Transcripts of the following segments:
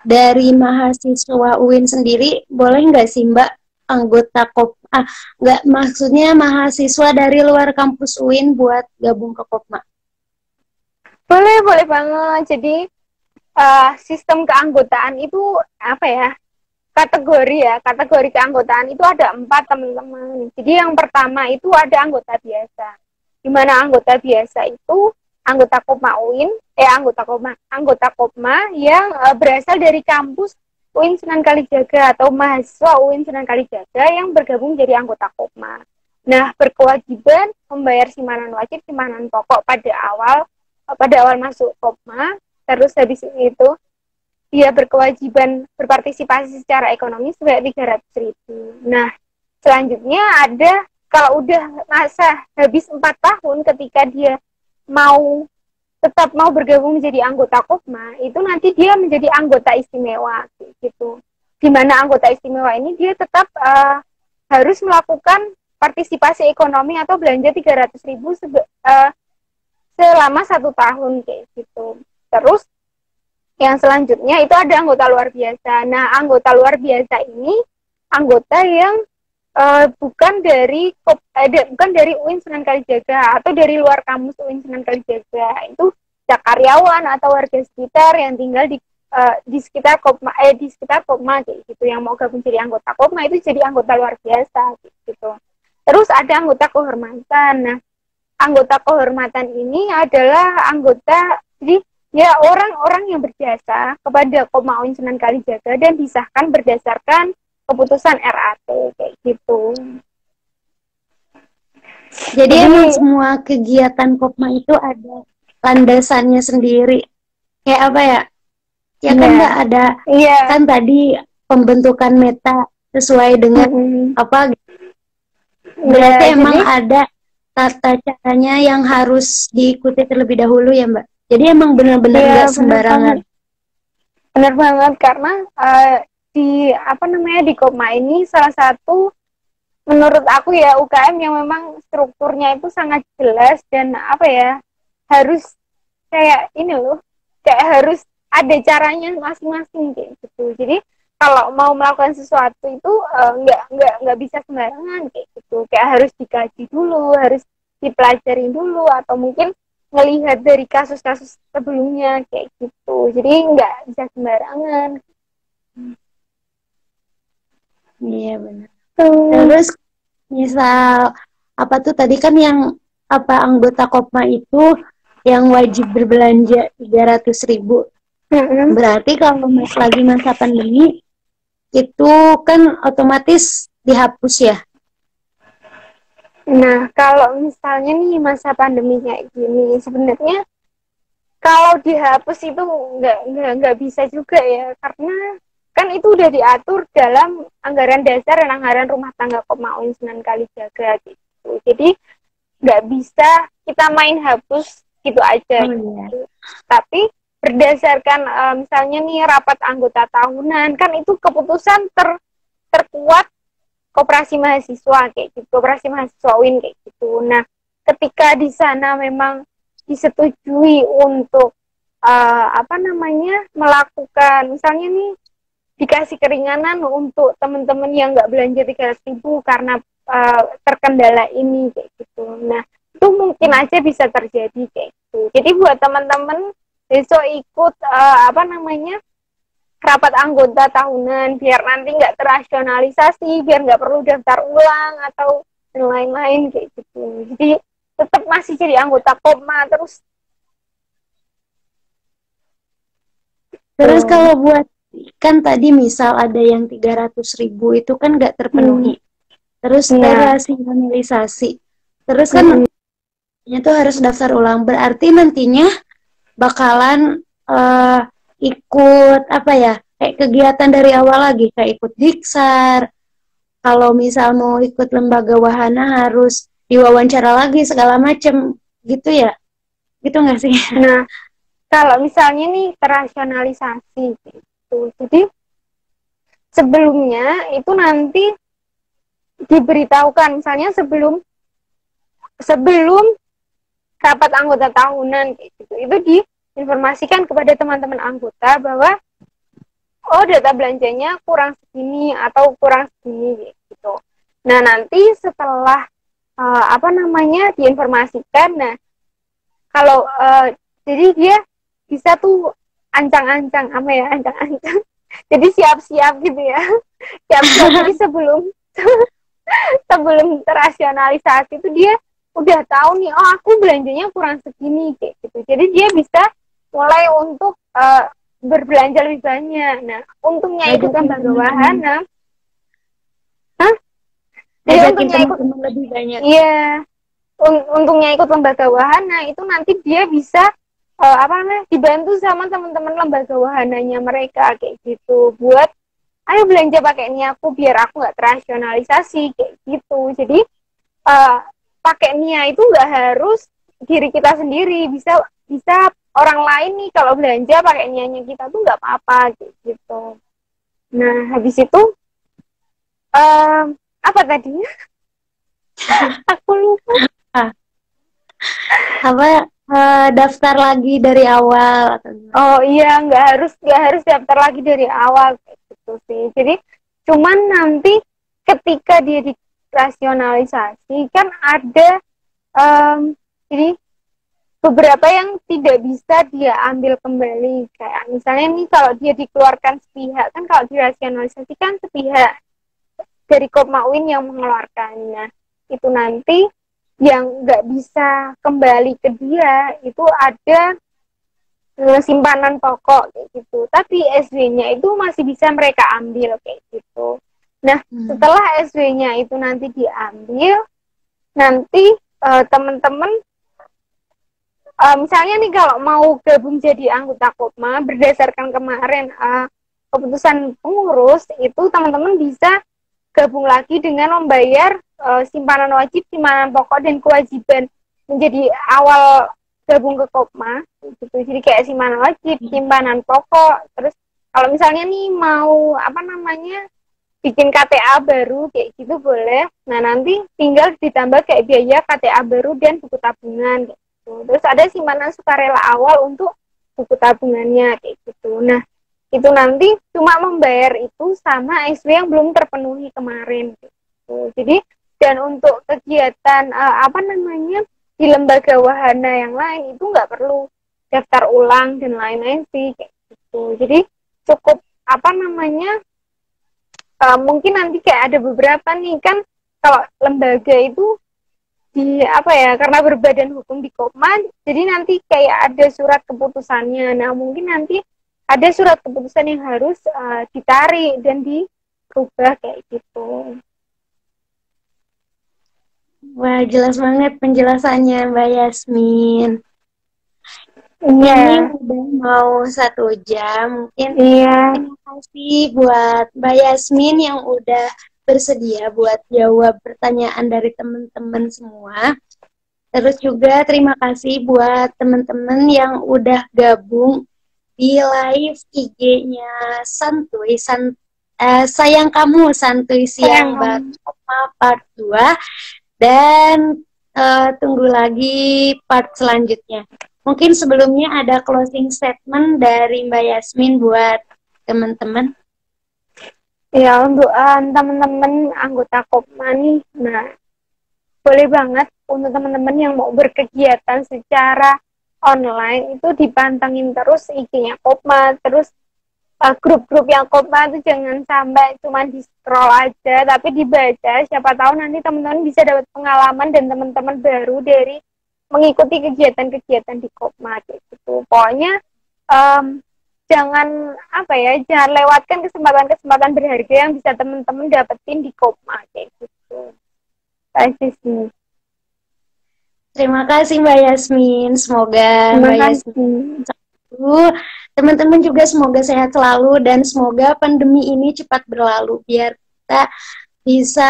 dari mahasiswa UIN sendiri, boleh nggak sih Mbak anggota Kopma? Nggak, maksudnya mahasiswa dari luar kampus UIN buat gabung ke Kopma. Boleh, boleh banget. Jadi sistem keanggotaan itu apa ya? Kategori ya, kategori keanggotaan itu ada 4 teman-teman. Jadi yang pertama itu ada anggota biasa. Di mana anggota biasa itu anggota Kopma UIN, anggota Kopma yang berasal dari kampus UIN Sunan Kalijaga atau mahasiswa UIN Sunan Kalijaga yang bergabung jadi anggota Kopma. Nah, berkewajiban membayar simpanan wajib, simpanan pokok pada awal masuk Kopma. Terus habis itu dia berkewajiban berpartisipasi secara ekonomi sebanyak 300.000. Nah, selanjutnya ada kalau udah masa habis 4 tahun ketika dia tetap mau bergabung menjadi anggota Kopma, itu nanti dia menjadi anggota istimewa gitu. Di mana anggota istimewa ini dia tetap harus melakukan partisipasi ekonomi atau belanja 300.000 selama 1 tahun kayak gitu. Terus yang selanjutnya itu ada anggota luar biasa. Nah, anggota luar biasa ini anggota yang bukan dari UIN Sunan Kalijaga atau dari luar kampus UIN Sunan Kalijaga. Itu karyawan atau warga sekitar yang tinggal di sekitar Kopma kayak gitu, yang mau gabung jadi anggota Kopma itu jadi anggota luar biasa gitu. Terus ada anggota kehormatan. Nah, anggota kehormatan ini adalah anggota jadi ya orang-orang yang berjasa kepada Kopma UIN Sunan Kalijaga dan disahkan berdasarkan keputusan RAT kayak gitu. Jadi emang semua kegiatan Kopma itu ada landasannya sendiri. Kayak apa ya? Ya kan Mbak ada kan tadi pembentukan meta sesuai dengan apa? Berarti emang ada tata caranya yang harus diikuti terlebih dahulu ya Mbak. Jadi emang benar-benar nggak sembarangan. Benar banget karena di Kopma ini salah satu menurut aku ya UKM yang memang strukturnya itu sangat jelas dan harus kayak ini loh, kayak harus ada caranya masing-masing kayak gitu. Jadi kalau mau melakukan sesuatu itu nggak bisa sembarangan kayak gitu. Kayak harus dikaji dulu, harus dipelajari dulu atau mungkin ngelihat dari kasus-kasus sebelumnya kayak gitu. Jadi nggak bisa sembarangan. Iya benar. Terus misal apa tuh tadi kan yang anggota Kopma itu yang wajib berbelanja 300.000. Berarti kalau lagi masa pandemi itu kan otomatis dihapus ya. Nah, kalau misalnya nih masa pandemi kayak gini, sebenarnya kalau dihapus itu nggak bisa juga ya, karena kan itu udah diatur dalam anggaran dasar dan anggaran rumah tangga Kopma UIN Sunan Kalijaga gitu. Jadi nggak bisa kita main hapus gitu aja. Gitu. Tapi berdasarkan misalnya nih rapat anggota tahunan, kan itu keputusan terkuat koperasi mahasiswa kayak gitu, koperasi mahasiswa UIN kayak gitu. Nah, ketika di sana memang disetujui untuk melakukan misalnya nih dikasih keringanan untuk teman-teman yang nggak belanja 300.000 karena terkendala ini kayak gitu. Nah, itu mungkin aja bisa terjadi kayak gitu. Jadi buat teman-teman besok ikut rapat anggota tahunan biar nanti nggak terasionalisasi, biar nggak perlu daftar ulang atau dan lain-lain kayak gitu. Jadi tetap masih jadi anggota Kopma terus. Kalau buat kan tadi misal ada yang 300.000 itu kan nggak terpenuhi. Terus terasionalisasi. Terus kan itu harus daftar ulang. Berarti nantinya bakalan ikut kayak kegiatan dari awal lagi, kayak ikut diksar. Kalau misal mau ikut lembaga wahana harus diwawancara lagi segala macem gitu ya, gitu nggak sih? Nah, kalau misalnya nih terasionalisasi gitu, jadi sebelumnya itu nanti diberitahukan misalnya sebelum rapat anggota tahunan gitu, itu diinformasikan kepada teman-teman anggota bahwa oh data belanjanya kurang segini atau kurang segini gitu. Nah nanti setelah diinformasikan, nah kalau jadi dia bisa tuh ancang-ancang ancang-ancang jadi siap-siap gitu ya, siap-siap. Jadi sebelum sebelum terasionalisasi itu dia udah tahu nih, oh aku belanjanya kurang segini kayak gitu. Jadi dia bisa mulai untuk berbelanja lebih banyak. Nah untungnya ikut lembaga wahana, jadi untungnya ikut lebih banyak. Iya, untungnya ikut lembaga wahana itu nanti dia bisa dibantu sama teman-teman lembaga wahananya mereka kayak gitu, buat ayo belanja pakai ini aku biar aku nggak terasionalisasi kayak gitu. Jadi pakai Nia itu nggak harus diri kita sendiri, bisa bisa orang lain nih kalau belanja pakai Nianya kita tuh nggak apa-apa kayak gitu. Nah habis itu apa tadi? Aku lupa. Daftar lagi dari awal atau gimana? Oh iya, nggak harus daftar lagi dari awal kayak gitu sih. Jadi cuman nanti ketika dia dirasionalisasi kan ada jadi beberapa yang tidak bisa dia ambil kembali, kayak misalnya nih kalau dia dikeluarkan sepihak, kan kalau dirasionalisasi kan sepihak dari Kopmawin yang mengeluarkannya, itu nanti yang nggak bisa kembali ke dia itu ada simpanan pokok kayak gitu, tapi SW-nya itu masih bisa mereka ambil kayak gitu. Nah setelah SW-nya itu nanti diambil, nanti teman-teman misalnya nih kalau mau gabung jadi anggota Kopma berdasarkan kemarin keputusan pengurus itu, teman-teman bisa gabung lagi dengan membayar simpanan wajib, simpanan pokok, dan kewajiban menjadi awal gabung ke Kopma gitu. Jadi kayak simpanan wajib, simpanan pokok, terus kalau misalnya nih mau bikin KTA baru kayak gitu boleh. Nah nanti tinggal ditambah kayak biaya KTA baru dan buku tabungan kayak gitu. Terus ada simpanan sukarela awal untuk buku tabungannya kayak gitu. Nah itu nanti cuma membayar itu sama SW yang belum terpenuhi kemarin gitu. Jadi dan untuk kegiatan di lembaga wahana yang lain itu nggak perlu daftar ulang dan lain-lain sih kayak gitu. Jadi cukup mungkin nanti kayak ada beberapa nih kan, kalau lembaga itu karena berbadan hukum di Kopma, jadi nanti kayak ada surat keputusannya. Nah mungkin nanti ada surat keputusan yang harus ditarik dan dirubah kayak gitu. Wah, jelas banget penjelasannya Mbak Yasmin. Iya. Ini udah mau 1 jam. Mungkin terima kasih buat Mbak Yasmin yang udah bersedia buat jawab pertanyaan dari teman-teman semua. Terus juga terima kasih buat teman-teman yang udah gabung di live IG-nya Santuy, Sayang Kamu Santuy Siang Kopma part 2. Dan tunggu lagi part selanjutnya. Mungkin sebelumnya ada closing statement dari Mbak Yasmin buat teman-teman. Ya, untuk teman-teman anggota Kopma nih, nah boleh banget untuk teman-teman yang mau berkegiatan secara online itu dipantengin terus IG-nya Kopma, terus grup-grup yang Kopma itu jangan sampai cuma di scroll aja, tapi dibaca. Siapa tahu nanti teman-teman bisa dapat pengalaman dan teman-teman baru dari mengikuti kegiatan-kegiatan di Kopma gitu. Pokoknya jangan lewatkan kesempatan-kesempatan berharga yang bisa teman-teman dapetin di Kopma kayak gitu. Sih. Terima kasih Mbak Yasmin. Semoga Mbak Yasmin teman-teman juga semoga sehat selalu dan semoga pandemi ini cepat berlalu biar kita bisa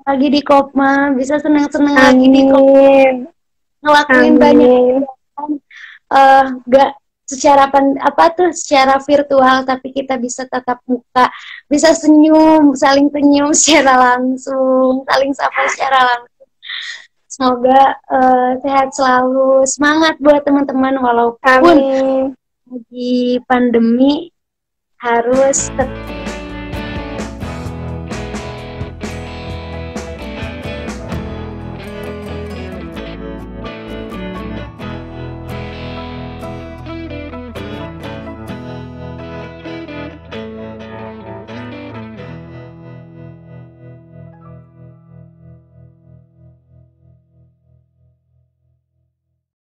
lagi di Kopma, bisa senang-senang lagi di Kopma, ngelakuin banyak gak secara virtual, tapi kita bisa tatap muka, bisa saling senyum secara langsung, saling sapa secara langsung. Semoga sehat selalu, semangat buat teman-teman walaupun lagi pandemi harus tetap